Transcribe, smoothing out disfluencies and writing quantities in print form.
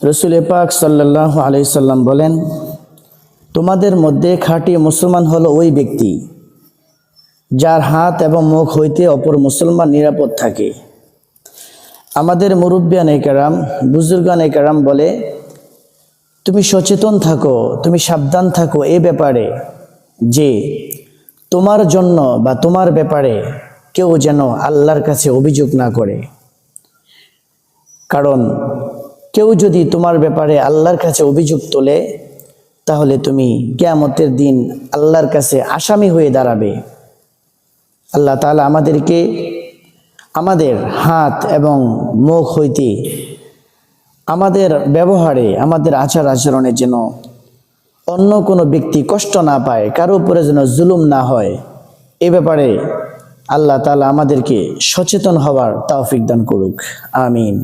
রসুল পাক সাল্লাল্লাহু আলাইহি সাল্লাম বলেন, তোমাদের মধ্যে খাঁটি মুসলমান হলো ওই ব্যক্তি যার হাত এবং মুখ হইতে অপর মুসলমান নিরাপদ থাকে। আমাদের মুরব্বিয়ানে কেরাম, বুজুর্গানে কেরাম বলে, তুমি সচেতন থাকো, তুমি সাবধান থাকো এ ব্যাপারে যে তোমার জন্য বা তোমার ব্যাপারে কেউ যেন আল্লাহর কাছে অভিযোগ না করে। কারণ কেউ যদি তোমার ব্যাপারে আল্লাহর কাছে অভিযোগ তোলে, তাহলে তুমি কিয়ামতের দিন আল্লাহর কাছে আসামি হয়ে দাঁড়াবে। আল্লাহ তাআলা আমাদেরকে আমাদের হাত এবং মুখ হইতে, আমাদের ব্যবহারে, আমাদের আচার আচরণে যেন অন্য কোনো ব্যক্তি কষ্ট না পায়, কারো উপরে যেন জুলুম না হয়, এ ব্যাপারে আল্লাহ তাআলা আমাদেরকে সচেতন হওয়ার তৌফিক দান করুক। আমিন।